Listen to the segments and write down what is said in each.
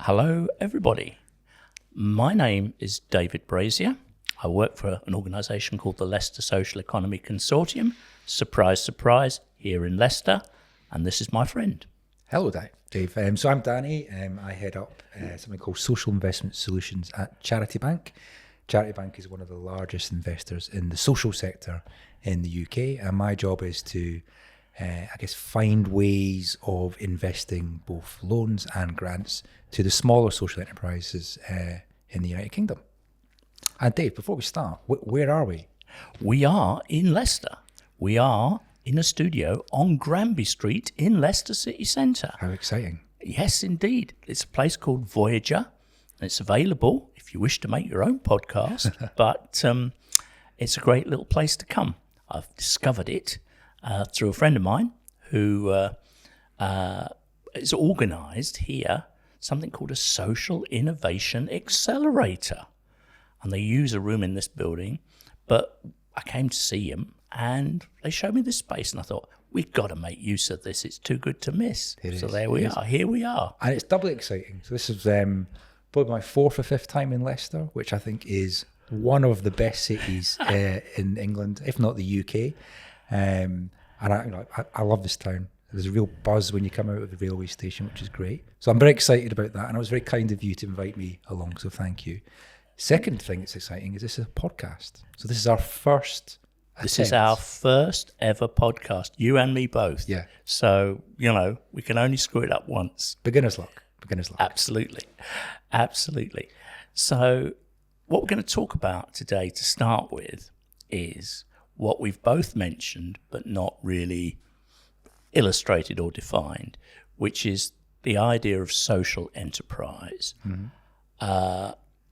Hello, everybody. My name is David Brazier. I work for an organisation called the Leicester Social Economy Consortium. Surprise, surprise, here in Leicester. And this is my friend. Hello, Dave. So I'm Danny. I head up something called Social Investment Solutions at Charity Bank. Charity Bank is one of the largest investors in the social sector in the UK. And my job is to, find ways of investing both loans and grants to the smaller social enterprises in the United Kingdom. And Dave, before we start, where are we? We are in Leicester. We are in a studio on Granby Street in Leicester City Centre. How exciting. Yes, indeed. It's a place called Voyager. It's available if you wish to make your own podcast, but it's a great little place to come. I've discovered it through a friend of mine who is organised here something called a Social Innovation Accelerator. And they use a room in this building, but I came to see him and they showed me this space and I thought, we've got to make use of this. It's too good to miss. There we are. Here we are. And it's doubly exciting. So this is probably my fourth or fifth time in Leicester, which I think is one of the best cities in England, if not the UK. And I love this town. There's a real buzz when you come out of the railway station, which is great. So I'm very excited about that. And it was very kind of you to invite me along. So thank you. Second thing that's exciting is this is a podcast. So this is our first attempt. This is our first ever podcast, you and me both. Yeah. So, we can only screw it up once. Beginner's luck. Absolutely. So what we're going to talk about today to start with is what we've both mentioned but not really illustrated or defined, which is the idea of social enterprise. Mm-hmm.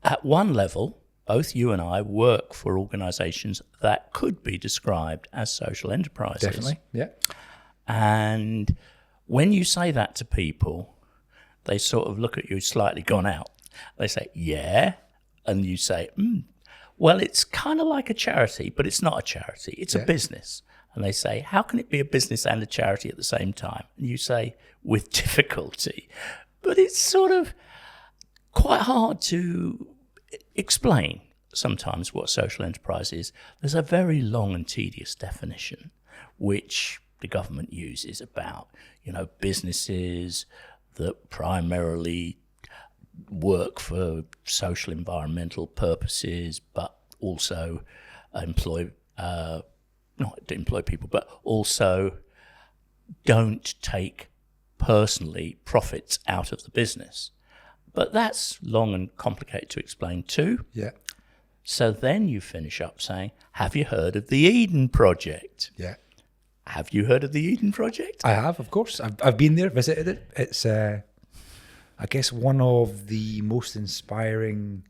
At one level, both you and I work for organisations that could be described as social enterprises. Definitely, yeah. And when you say that to people, they sort of look at you slightly gone out. They say, yeah. And you say, well, it's kind of like a charity, but it's not a charity. It's a business. And they say, how can it be a business and a charity at the same time? And you say, with difficulty. But it's sort of quite hard to explain sometimes what social enterprise is. There's a very long and tedious definition, which the government uses about, businesses that primarily work for social environmental purposes, but also not employ people, but also don't take personally profits out of the business. But that's long and complicated to explain too. Yeah. So then you finish up saying, have you heard of the Eden Project? Yeah. Have you heard of the Eden Project? I have, of course. I've been there, visited it. It's, I guess, one of the most inspiring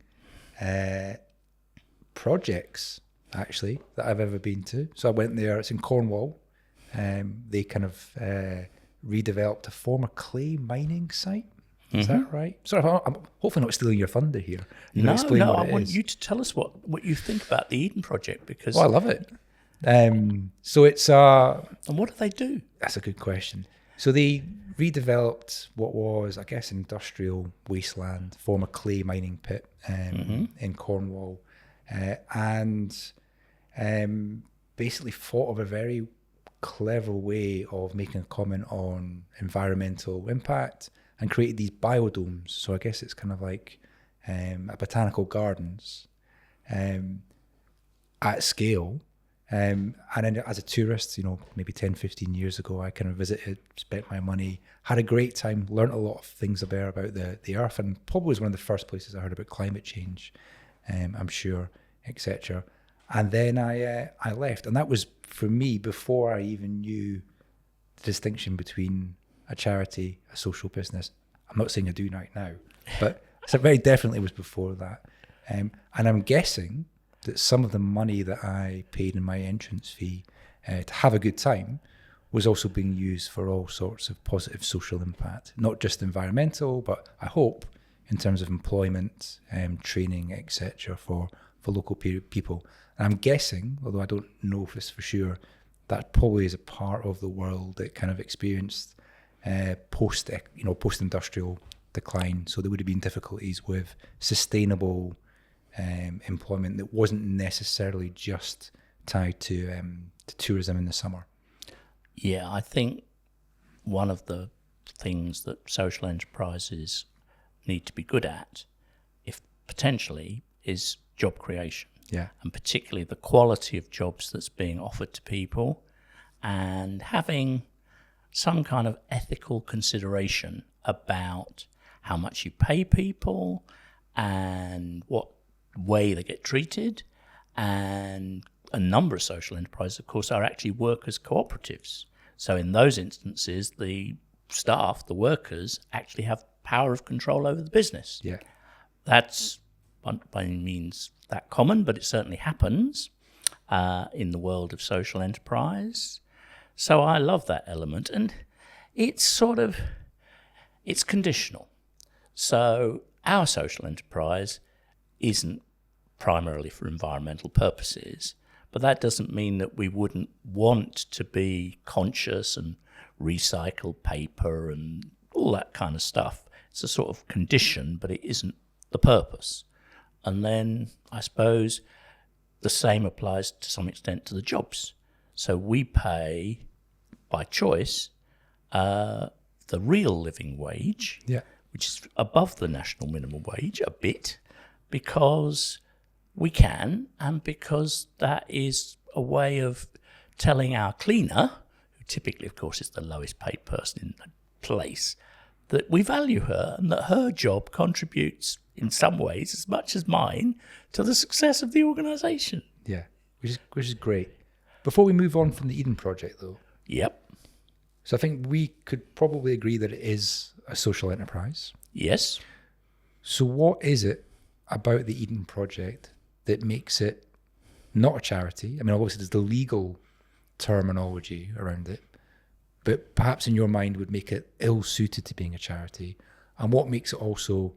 projects, actually, that I've ever been to. So I went there. It's in Cornwall. They kind of redeveloped a former clay mining site. Is that right? Sorry, I'm hopefully not stealing your thunder here. No, I want you to tell us what you think about the Eden Project because... Oh, I love it. So it's... and what do they do? That's a good question. So they redeveloped what was, I guess, industrial wasteland, former clay mining pit in Cornwall, and basically thought of a very clever way of making a comment on environmental impact and created these biodomes. So I guess it's kind of like a botanical gardens at scale. And then as a tourist, maybe 10, 15 years ago, I kind of visited, spent my money, had a great time, learned a lot of things about the earth, and probably was one of the first places I heard about climate change, I'm sure, etc. And then I left. And that was, for me, before I even knew the distinction between a charity, a social business. I'm not saying I do right now, but so very definitely was before that. And I'm guessing that some of the money that I paid in my entrance fee to have a good time was also being used for all sorts of positive social impact, not just environmental, but I hope in terms of employment, training, etc. for local people. And I'm guessing, although I don't know if it's for sure, that probably is a part of the world that kind of experienced post-industrial decline. So there would have been difficulties with sustainable employment that wasn't necessarily just tied to tourism in the summer. Yeah, I think one of the things that social enterprises need to be good at, if potentially, is job creation. Yeah. And particularly the quality of jobs that's being offered to people, and having some kind of ethical consideration about how much you pay people and what way they get treated. And a number of social enterprises, of course, are actually workers' cooperatives. So in those instances, the staff, the workers, actually have power of control over the business. Yeah. That's by any means that common, but it certainly happens in the world of social enterprise. So I love that element, and it's conditional. So our social enterprise isn't primarily for environmental purposes, but that doesn't mean that we wouldn't want to be conscious and recycle paper and all that kind of stuff. It's a sort of condition, but it isn't the purpose. And then I suppose the same applies to some extent to the jobs. So we pay, by choice, the real living wage, which is above the national minimum wage a bit, because we can, and because that is a way of telling our cleaner, who typically, of course, is the lowest paid person in the place, that we value her and that her job contributes in some ways as much as mine to the success of the organisation. Yeah, which is great. Before we move on from the Eden Project, though. Yep. So I think we could probably agree that it is a social enterprise. Yes. So what is it about the Eden Project that makes it not a charity? I mean, obviously there's the legal terminology around it, but perhaps in your mind would make it ill-suited to being a charity. And what makes it also,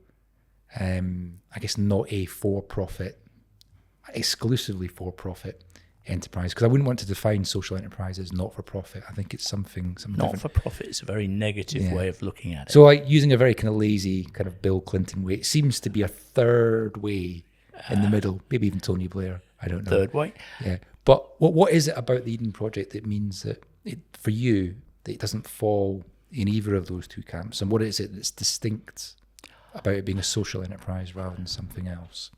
I guess, not a for-profit, exclusively for-profit enterprise? Because I wouldn't want to define social enterprise as not-for-profit. I think it's something different. Not-for-profit is a very negative way of looking at it. So like using a very kind of lazy kind of Bill Clinton way, it seems to be a third way in the middle, maybe even Tony Blair, I don't know. Third way? Yeah. But what is it about the Eden Project that means that for you, that it doesn't fall in either of those two camps? And what is it that's distinct about it being a social enterprise rather than something else?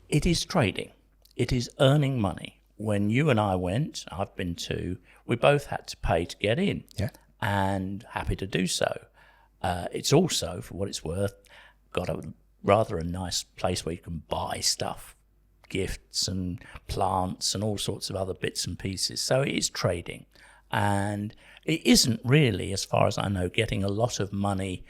It is trading. It is earning money. When you and I went, I've been too, we both had to pay to get in. Yeah. And happy to do so. It's also, for what it's worth, got a nice place where you can buy stuff, gifts and plants and all sorts of other bits and pieces. So it is trading. And it isn't really, as far as I know, getting a lot of money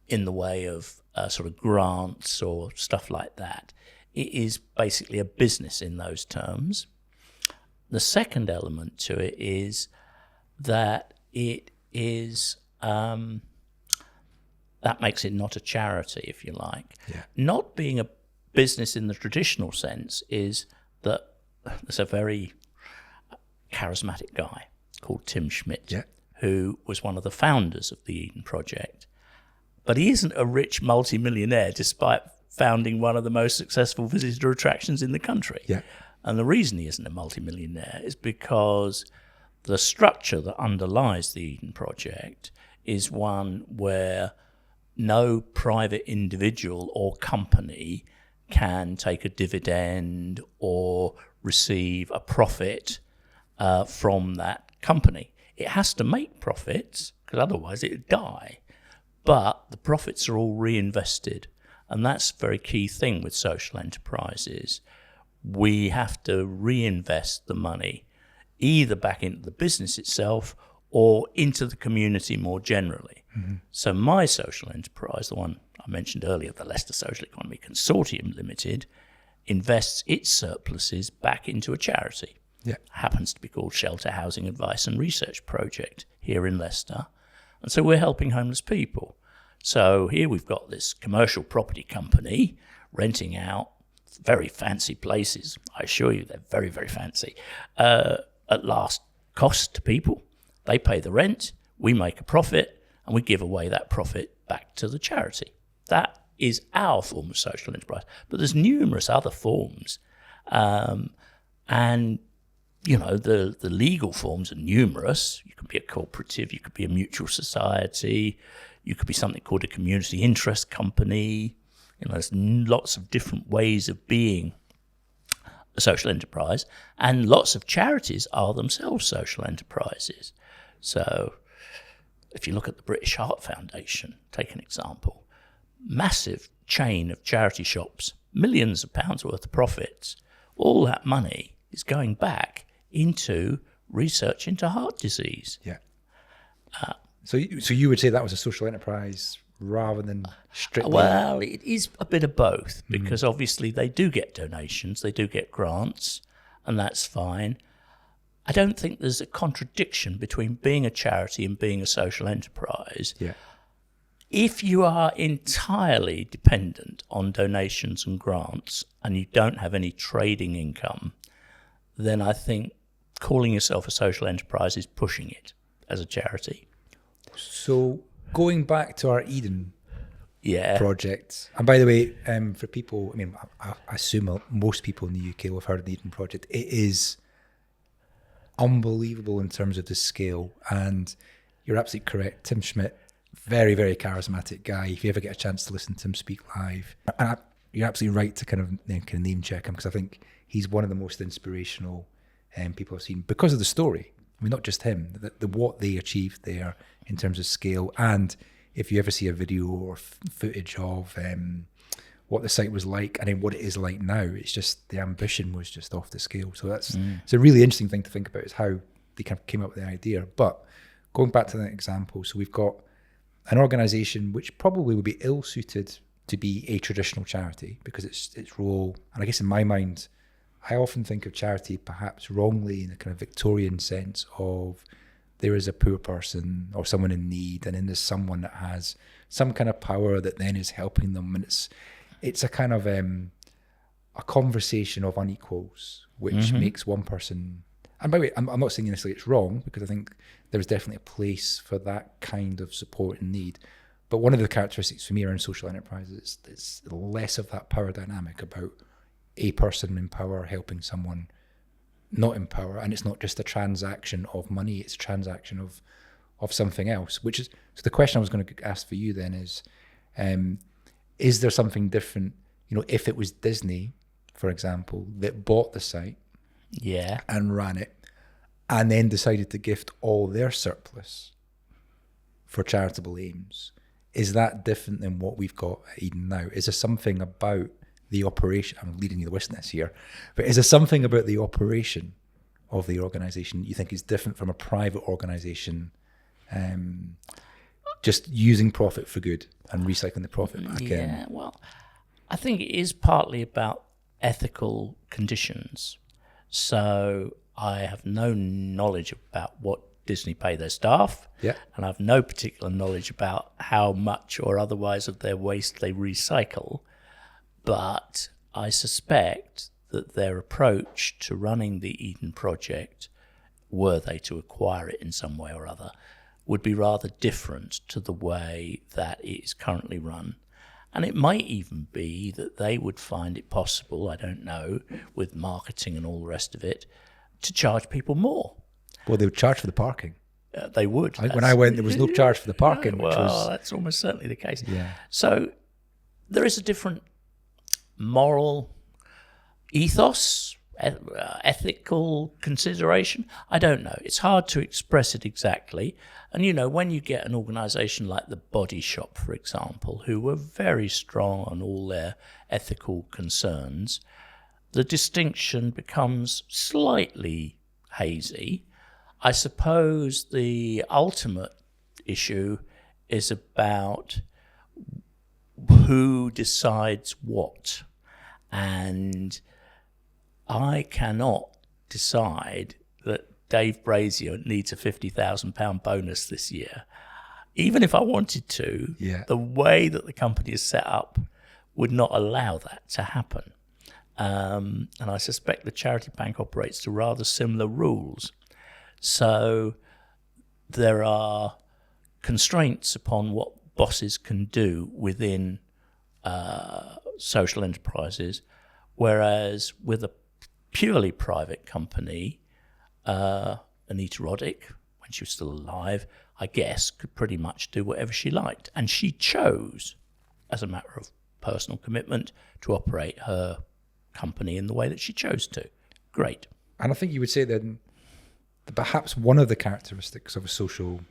in the way of sort of grants or stuff like that. It is basically a business in those terms. The second element to it is that it is, that makes it not a charity, if you like. Yeah. Not being a business in the traditional sense is that there's a very charismatic guy called Tim Schmidt, who was one of the founders of the Eden Project. But he isn't a rich multimillionaire, despite founding one of the most successful visitor attractions in the country. Yeah. And the reason he isn't a multimillionaire is because the structure that underlies the Eden Project is one where no private individual or company can take a dividend or receive a profit from that company. It has to make profits, because otherwise it would die. But the profits are all reinvested. And that's a very key thing with social enterprises. We have to reinvest the money either back into the business itself or into the community more generally. Mm-hmm. So my social enterprise, the one I mentioned earlier, the Leicester Social Economy Consortium Limited, invests its surpluses back into a charity. Yeah. Happens to be called Shelter Housing Advice and Research Project here in Leicester. And so we're helping homeless people. So here we've got this commercial property company renting out very fancy places. I assure you they're very, very fancy. At last cost to people. They pay the rent, we make a profit, and we give away that profit back to the charity. That is our form of social enterprise. But there's numerous other forms. And, you know, the legal forms are numerous. You could be a cooperative, you could be a mutual society, you could be something called a community interest company. You know, there's lots of different ways of being a social enterprise, and lots of charities are themselves social enterprises. So if you look at the British Heart Foundation, take an example, massive chain of charity shops, millions of pounds worth of profits, all that money is going back into research into heart disease. Yeah. So you would say that was a social enterprise rather than strictly... Well, it is a bit of both, because obviously they do get donations, they do get grants, and that's fine. I don't think there's a contradiction between being a charity and being a social enterprise. Yeah. If you are entirely dependent on donations and grants and you don't have any trading income, then I think calling yourself a social enterprise is pushing it as a charity. So going back to our Eden yeah. project, and by the way, for people, I mean, I assume most people in the UK will have heard of the Eden project. It is unbelievable in terms of the scale, and you're absolutely correct. Tim Schmidt, very, very charismatic guy. If you ever get a chance to listen to him speak live, and you're absolutely right to kind of name check him, because I think he's one of the most inspirational people I've seen because of the story. I mean, not just him, the what they achieved there in terms of scale. And if you ever see a video or footage of what the site was like and then what it is like now, it's just the ambition was just off the scale. So it's a really interesting thing to think about, is how they kind of came up with the idea. But going back to that example, so we've got an organisation which probably would be ill-suited to be a traditional charity because its role, and I guess in my mind, I often think of charity perhaps wrongly in a kind of Victorian sense of there is a poor person or someone in need, and then there's someone that has some kind of power that then is helping them, and it's a kind of a conversation of unequals, which makes one person. And by the way, I'm not saying necessarily it's wrong, because I think there's definitely a place for that kind of support and need. But one of the characteristics for me around social enterprises is less of that power dynamic about a person in power helping someone not in power, and it's not just a transaction of money, it's a transaction of something else, which is, so the question I was going to ask for you then is there something different, you know, if it was Disney, for example, that bought the site and ran it and then decided to gift all their surplus for charitable aims, is that different than what we've got at Eden now? Is there something about the operation, I'm leading you the witness here, but is there something about the operation of the organisation you think is different from a private organisation just using profit for good and recycling the profit back in? Yeah, well, I think it is partly about ethical conditions. So I have no knowledge about what Disney pay their staff, and I have no particular knowledge about how much or otherwise of their waste they recycle. But I suspect that their approach to running the Eden project, were they to acquire it in some way or other, would be rather different to the way that it is currently run. And it might even be that they would find it possible, I don't know, with marketing and all the rest of it, to charge people more. Well, they would charge for the parking. They would. When I went, there was no charge for the parking. Well, that's almost certainly the case. Yeah. So there is a different moral ethos, ethical consideration. I don't know. It's hard to express it exactly. And, you know, when you get an organisation like the Body Shop, for example, who were very strong on all their ethical concerns, the distinction becomes slightly hazy. I suppose the ultimate issue is about who decides what, and I cannot decide that Dave Brazier needs a £50,000 bonus this year. Even if I wanted to, the way that the company is set up would not allow that to happen. And I suspect the charity bank operates to rather similar rules. So there are constraints upon what bosses can do within social enterprises, whereas with a purely private company, Anita Roddick, when she was still alive, I guess, could pretty much do whatever she liked. And she chose, as a matter of personal commitment, to operate her company in the way that she chose to. Great. And I think you would say then that perhaps one of the characteristics of a social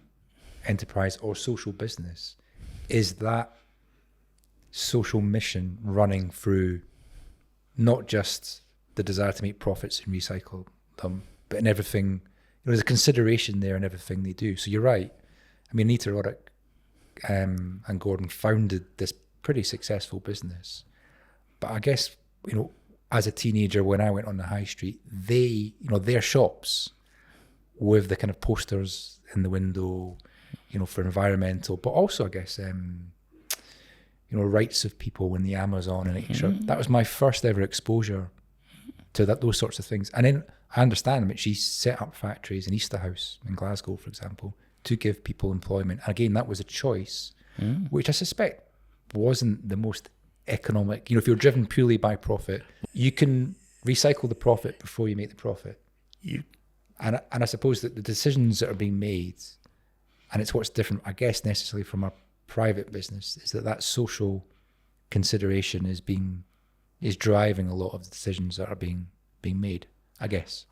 enterprise or social business is that social mission running through not just the desire to make profits and recycle them, but in everything. There's a consideration there in everything they do. So you're right. I mean, Anita Roddick and Gordon founded this pretty successful business. But I guess, as a teenager, when I went on the high street, their shops with the kind of posters in the window, for environmental, but also I guess, rights of people in the Amazon and extra. That was my first ever exposure to those sorts of things. And then I understand, she set up factories in Easterhouse in Glasgow, for example, to give people employment. And again, that was a choice, which I suspect wasn't the most economic. If you're driven purely by profit, you can recycle the profit before you make the profit. And I suppose that the decisions that are being made, and it's what's different, I guess, necessarily from a private business, is that social consideration is driving a lot of the decisions that are being made, I guess.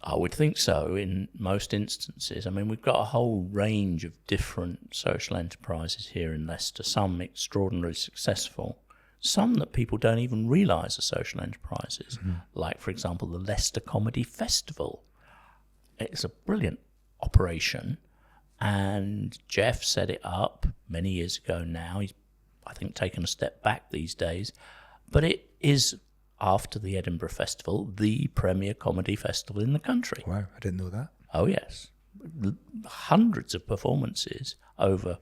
I would think so in most instances. I mean, we've got a whole range of different social enterprises here in Leicester, some extraordinarily successful, some that people don't even realise are social enterprises, like, for example, the Leicester Comedy Festival. It's a brilliant operation, and Jeff set it up many years ago now. He's, I think, taken a step back these days, but it is, after the Edinburgh Festival, the premier comedy festival in the country. Wow, I didn't know that. Oh, yes. Hundreds of performances over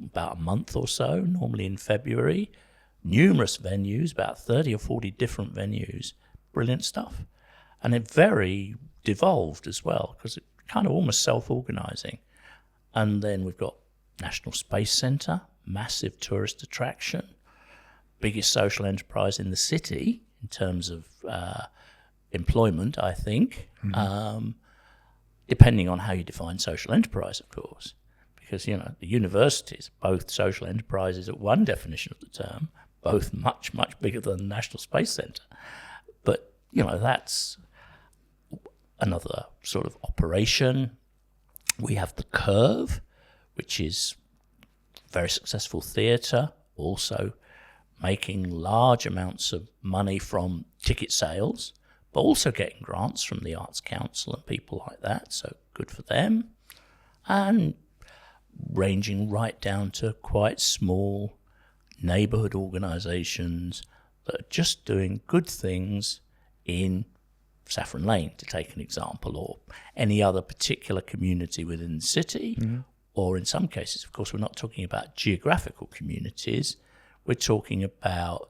about a month or so, normally in February. Numerous venues, about 30 or 40 different venues. Brilliant stuff. And it very devolved as well, because it kind of almost self-organising. And then we've got National Space Centre, massive tourist attraction, biggest social enterprise in the city in terms of employment, I think, depending on how you define social enterprise, of course, because, the universities, both social enterprises at one definition of the term, both much, much bigger than the National Space Centre. But, that's another sort of operation. We have the Curve, which is very successful theatre, also making large amounts of money from ticket sales, but also getting grants from the Arts Council and people like that, so good for them. And ranging right down to quite small neighbourhood organisations that are just doing good things in Saffron Lane, to take an example, or any other particular community within the city, or in some cases, of course, we're not talking about geographical communities. We're talking about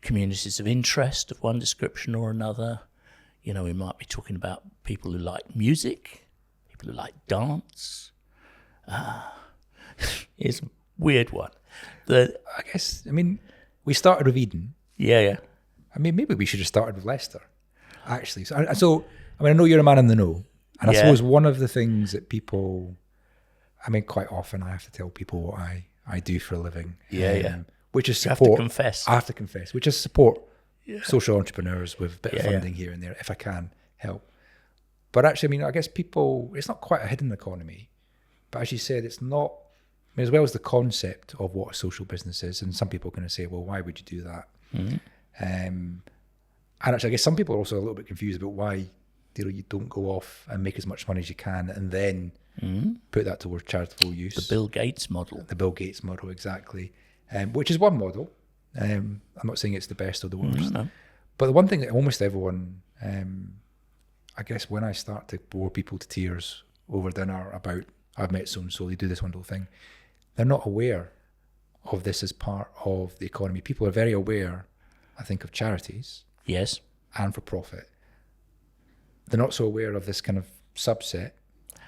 communities of interest of one description or another. We might be talking about people who like music, people who like dance. It's a weird one. I guess, we started with Eden. Yeah. Maybe we should have started with Leicester, actually. So I know you're a man in the know. And I suppose one of the things that people, quite often I have to tell people what I do for a living. Which is support. You have to confess. I have to confess, which is support social entrepreneurs with a bit of funding here and there, if I can help. But actually, I guess people, it's not quite a hidden economy. But as you said, it's not, as well as the concept of what a social business is, and some people are going to say, well, why would you do that? And actually, I guess some people are also a little bit confused about why you don't go off and make as much money as you can and then put that towards charitable use. The Bill Gates model. The Bill Gates model, exactly. Which is one model. I'm not saying it's the best or the worst. No. But the one thing that almost everyone, I guess when I start to bore people to tears over dinner about, I've met so-and-so, they do this wonderful thing, they're not aware of this as part of the economy. People are very aware, I think, of charities. Yes. And for profit. They're not so aware of this kind of subset,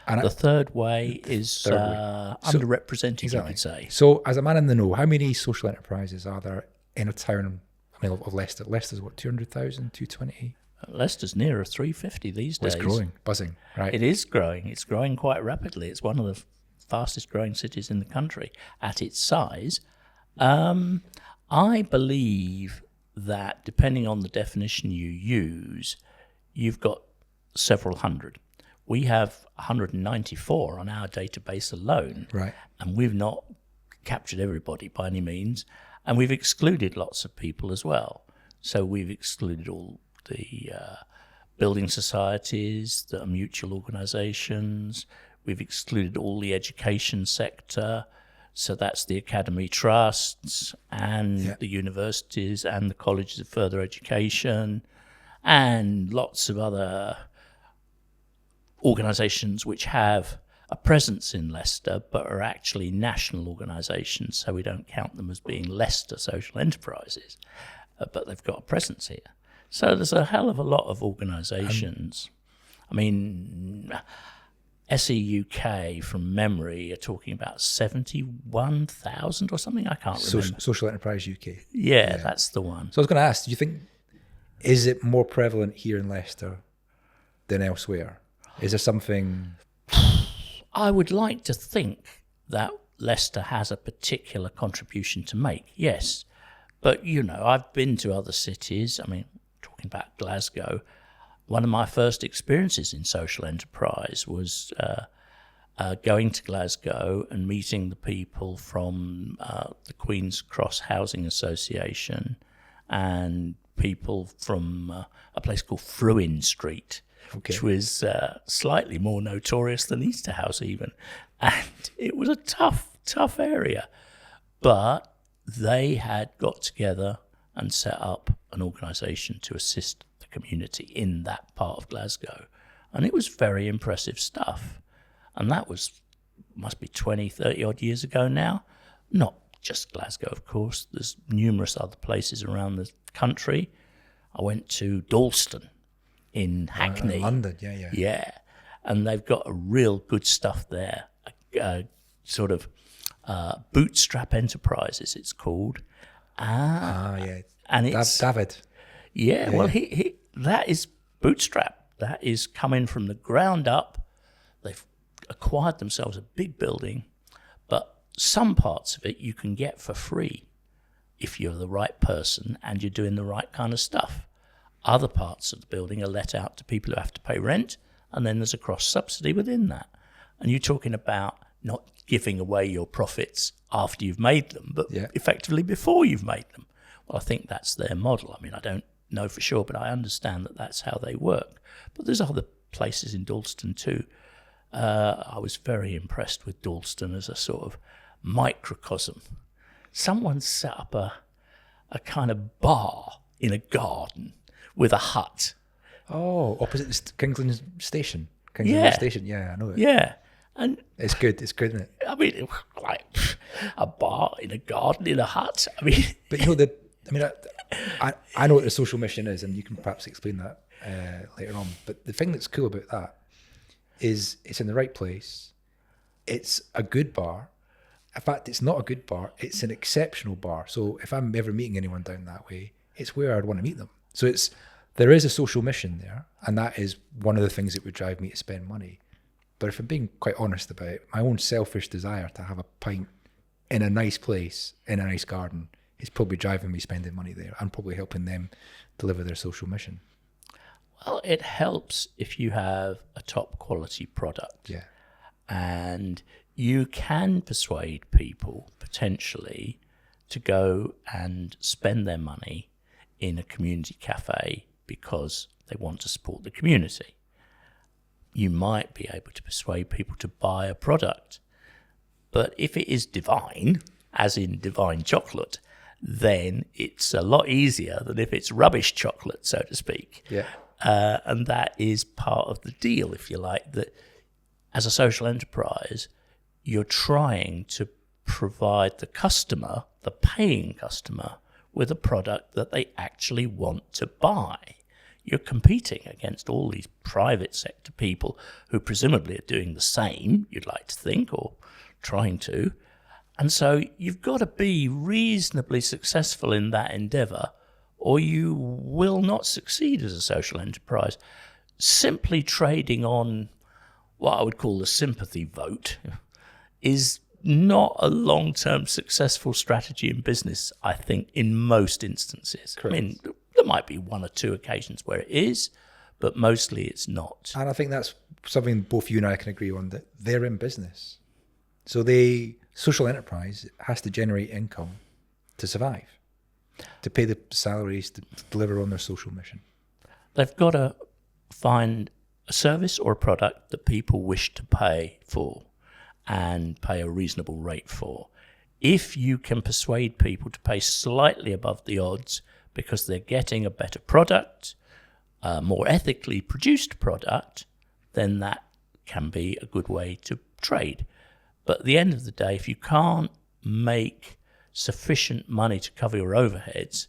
And the third way is third way. underrepresented, you could say. So, as a man in the know, how many social enterprises are there in a town? I mean, of Leicester. Leicester's what, 200,000, 220? Leicester's nearer 350 these days. It's growing, buzzing, right? It is growing. It's growing quite rapidly. It's one of the fastest growing cities in the country at its size. I believe that depending on the definition you use, you've got several hundred. We have 194 on our database alone, Right. and we've not captured everybody by any means, and we've excluded lots of people as well. So we've excluded all the building societies, the mutual organisations. We've excluded all the education sector. So that's the academy trusts and the universities and the colleges of further education and lots of other organisations which have a presence in Leicester but are actually national organisations, so we don't count them as being Leicester social enterprises, but they've got a presence here. So there's a hell of a lot of organisations. I mean, SEUK from memory are talking about 71,000 or something. I can't remember. Social Enterprise UK. Yeah, that's the one. So I was going to ask, do you think, is it more prevalent here in Leicester than elsewhere? Is there something... I would like to think that Leicester has a particular contribution to make, yes. But, you know, I've been to other cities. I mean, talking about Glasgow, one of my first experiences in social enterprise was going to Glasgow and meeting the people from the Queen's Cross Housing Association and people from a place called Fruin Street, which was slightly more notorious than Easterhouse even. And it was a tough area. But they had got together and set up an organisation to assist the community in that part of Glasgow. And it was very impressive stuff. And that must be 20, 30 odd years ago now. Not just Glasgow, of course. There's numerous other places around the country. I went to Dalston in Hackney. London, Yeah. And they've got a real good stuff there. Sort of bootstrap enterprises, it's called. And it's David. Yeah, well, he that is bootstrap. That is coming from the ground up. They've acquired themselves a big building, but some parts of it you can get for free if you're the right person and you're doing the right kind of stuff. Other parts of the building are let out to people who have to pay rent, and then there's a cross subsidy within that. And you're talking about not giving away your profits after you've made them, but effectively before you've made them. Well, I think that's their model. I mean, I don't know for sure, but I understand that that's how they work. But there's other places in Dalston too. I was very impressed with Dalston as a sort of microcosm. Someone set up a kind of bar in a garden with a hut. Oh, opposite the Kingsland Station. Kingsland Station, I know it. Yeah. And it's good, isn't it? I mean, like a bar in a garden in a hut. I mean, but you know I know what the social mission is, and you can perhaps explain that later on. But the thing that's cool about that is it's in the right place. It's a good bar. In fact, it's not a good bar. It's an exceptional bar. So if I'm ever meeting anyone down that way, it's where I'd want to meet them. So there is a social mission there, and that is one of the things that would drive me to spend money. But if I'm being quite honest about it, my own selfish desire to have a pint in a nice place, in a nice garden, is probably driving me spending money there and probably helping them deliver their social mission. Well, it helps if you have a top quality product. Yeah. And you can persuade people potentially to go and spend their money in a community cafe because they want to support the community. You might be able to persuade people to buy a product. But if it is divine, as in divine chocolate, then it's a lot easier than if it's rubbish chocolate, so to speak. Yeah. And that is part of the deal, if you like, that as a social enterprise, you're trying to provide the customer, the paying customer, with a product that they actually want to buy. you're competing against all these private sector people who presumably are doing the same, you'd like to think, or trying to. And so you've got to be reasonably successful in that endeavour, or you will not succeed as a social enterprise. Simply trading on what I would call the sympathy vote is not a long-term successful strategy in business, I think, in most instances. Correct. I mean, there might be one or two occasions where it is, but mostly it's not. And I think that's something both you and I can agree on, that they're in business. So social enterprise has to generate income to survive, to pay the salaries, to deliver on their social mission. They've got to find a service or a product that people wish to pay for and pay a reasonable rate for. If you can persuade people to pay slightly above the odds because they're getting a better product, a more ethically produced product, then that can be a good way to trade. But at the end of the day, if you can't make sufficient money to cover your overheads,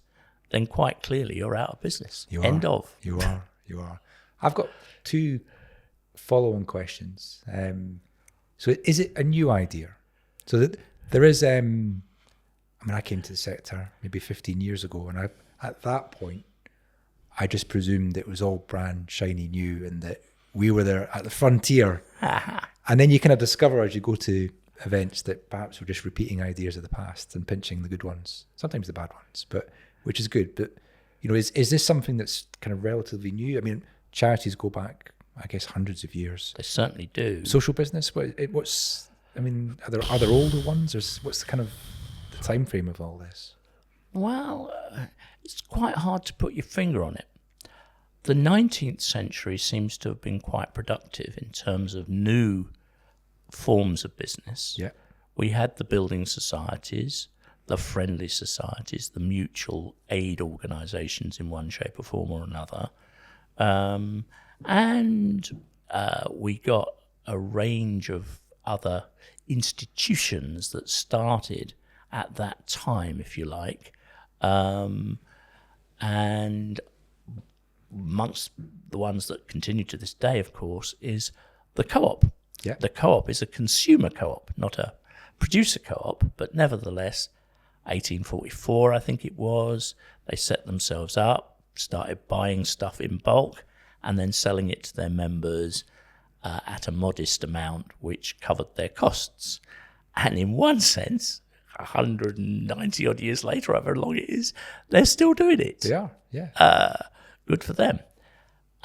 then quite clearly you're out of business. End of. You are. I've got two follow-on questions. So is it a new idea? So that there is, I came to the sector maybe 15 years ago, and at that point, I just presumed it was all brand shiny new and that we were there at the frontier. And then you kind of discover as you go to events that perhaps we're just repeating ideas of the past and pinching the good ones, sometimes the bad ones, but which is good. But, is this something that's kind of relatively new? I mean, charities go back, I guess, hundreds of years. They certainly do. Social business, are there older ones, or what's the kind of the time frame of all this? Well, it's quite hard to put your finger on it. The 19th century seems to have been quite productive in terms of new forms of business. Yeah. We had the building societies, the friendly societies, the mutual aid organisations in one shape or form or another. And we got a range of other institutions that started at that time, if you like. And amongst the ones that continue to this day, of course, is the co-op. Yeah. The co-op is a consumer co-op, not a producer co-op, but nevertheless, 1844, I think it was, they set themselves up, started buying stuff in bulk, and then selling it to their members at a modest amount, which covered their costs. And in one sense, 190 odd years later, however long it is, they're still doing it. They are, yeah. Good for them.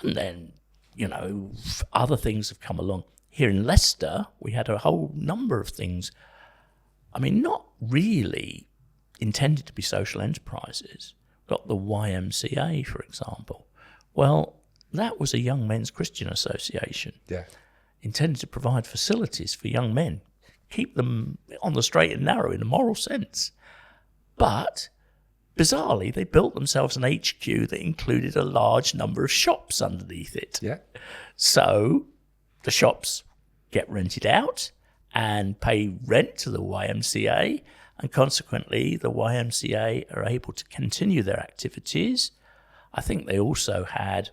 And then, other things have come along. Here in Leicester, we had a whole number of things, not really intended to be social enterprises. Got the YMCA, for example. Well, that was a young men's Christian association. Yeah. Intended to provide facilities for young men, keep them on the straight and narrow in a moral sense. But bizarrely, they built themselves an HQ that included a large number of shops underneath it. Yeah. So the shops get rented out and pay rent to the YMCA, and consequently the YMCA are able to continue their activities. I think they also had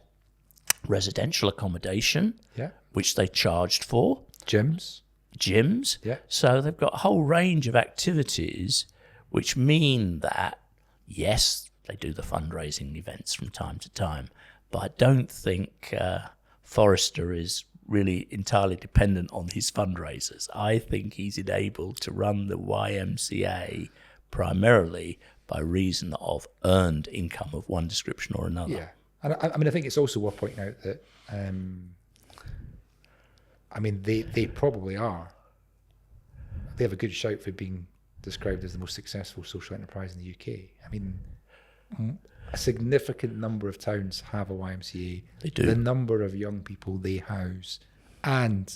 residential accommodation, which they charged for. Gyms. Yeah. So they've got a whole range of activities which mean that, yes, they do the fundraising events from time to time, but I don't think Forrester is really entirely dependent on his fundraisers. I think he's enabled to run the YMCA primarily by reason of earned income of one description or another. Yeah. And I think it's also worth pointing out that, they probably are. They have a good shout for being described as the most successful social enterprise in the UK. A significant number of towns have a YMCA. They do. The number of young people they house and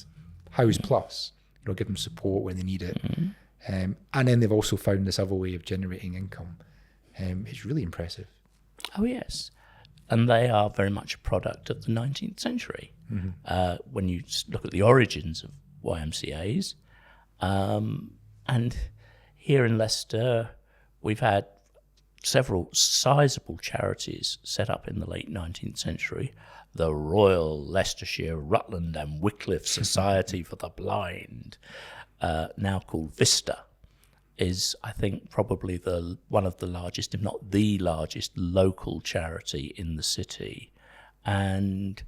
House Plus, give them support when they need it. Mm-hmm. And then they've also found this other way of generating income. It's really impressive. Oh, yes. And they are very much a product of the 19th century. Mm-hmm. When you look at the origins of YMCAs, and here in Leicester, we've had several sizable charities set up in the late 19th century. The Royal Leicestershire, Rutland and Wycliffe Society for the Blind, now called Vista, is, I think, probably one of the largest, if not the largest, local charity in the city. And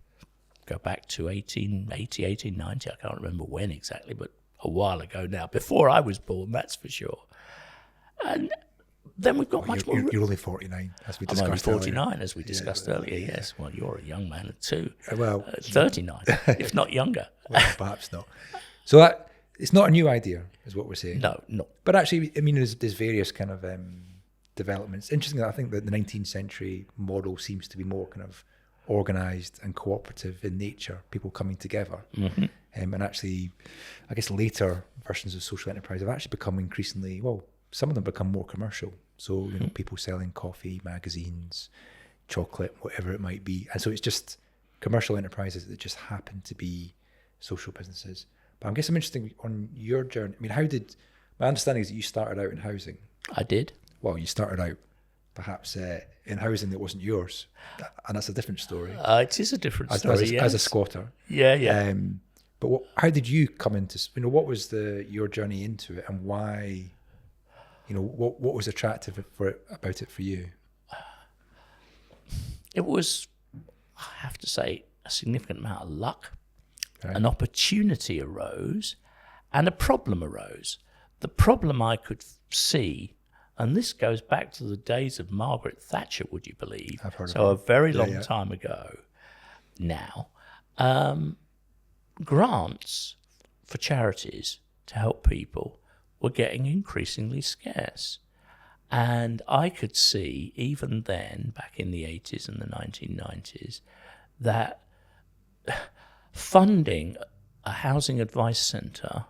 go back to 1880, 1890, I can't remember when exactly, but a while ago now, before I was born, that's for sure. And then we've got much more. You're only 49, as we discussed. I'm only 49, as we discussed earlier. Yes. Well, you're a young man too. Well, 39, if not younger. Well, perhaps not. So it's not a new idea, is what we're saying. No. But actually, I mean, there's various kind of developments. Interesting that I think that the 19th century model seems to be more kind of organised and cooperative in nature, people coming together. Mm-hmm. And actually, I guess later versions of social enterprise have actually become increasingly, well, some of them become more commercial. So, you know, people selling coffee, magazines, chocolate, whatever it might be. And so it's just commercial enterprises that just happen to be social businesses. But I guess I'm interested on your journey. I mean, my understanding is that you started out in housing. I did. Well, you started out perhaps in housing that wasn't yours. And that's a different story. It is a different story, yes. As a squatter. Yeah. But how did you come into, what was your journey into it, and why, what was attractive about it for you? It was, I have to say, a significant amount of luck. Right. An opportunity arose and a problem arose. The problem I could see, and this goes back to the days of Margaret Thatcher, would you believe? I've heard of so her. A very long time ago now. Grants for charities to help people were getting increasingly scarce. And I could see, even then, back in the 80s and the 1990s, that funding a housing advice centre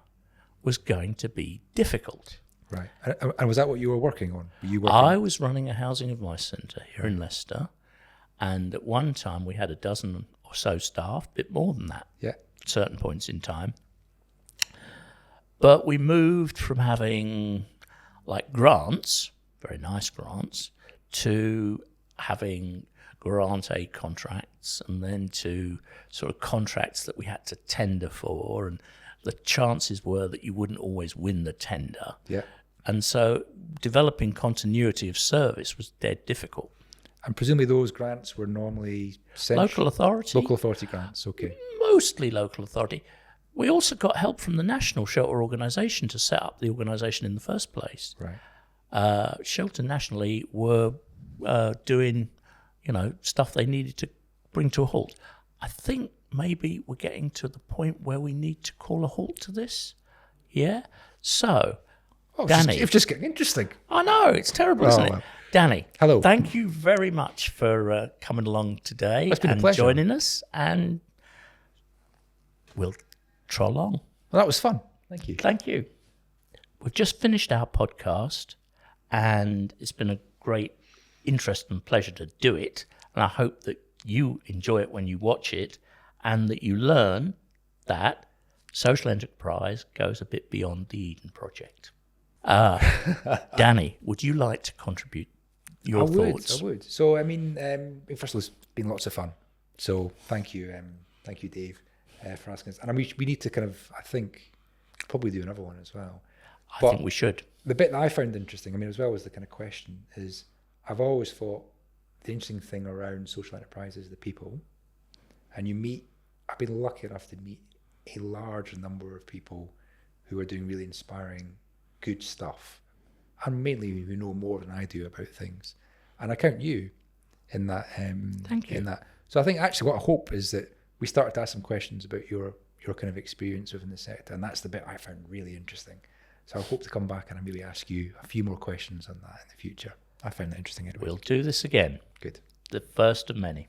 was going to be difficult. Right. And was that what you were working on? I was running a housing advice centre here in Leicester, and at one time we had a dozen or so staff, a bit more than that, at certain points in time. But we moved from having like grants, very nice grants, to having grant aid contracts, and then to sort of contracts that we had to tender for, and the chances were that you wouldn't always win the tender. Yeah. And so developing continuity of service was dead difficult. And presumably those grants were normally Local authority. Local authority grants, okay. Mostly local authority. We also got help from the National Shelter Organisation to set up the organisation in the first place. Right. Shelter nationally were doing, stuff they needed to bring to a halt. I think maybe we're getting to the point where we need to call a halt to this. Yeah? So, Danny. It's just getting interesting. I know, it's terrible, isn't it? Danny. Hello. Thank you very much for coming along today a pleasure. Joining us. And we'll troll on. Well, that was fun. Thank you. Thank you. We've just finished our podcast, and it's been a great interest and pleasure to do it. And I hope that you enjoy it when you watch it, and that you learn that social enterprise goes a bit beyond the Eden Project. Danny, would you like to contribute your thoughts? I would. So, I mean, first of all, it's been lots of fun. So, thank you, Dave, for asking us. And we need to kind of, I think, probably do another one as well. I think we should. The bit that I found interesting, as well as the kind of question, is I've always thought the interesting thing around social enterprise is the people. And I've been lucky enough to meet a large number of people who are doing really inspiring, good stuff, and mainly who know more than I do about things. And I count you in that. Thank you. In that. So I think actually what I hope is that we start to ask some questions about your kind of experience within the sector, and that's the bit I found really interesting. So I hope to come back and maybe ask you a few more questions on that in the future. I found that interesting anyway. We'll do this again. Good. The first of many.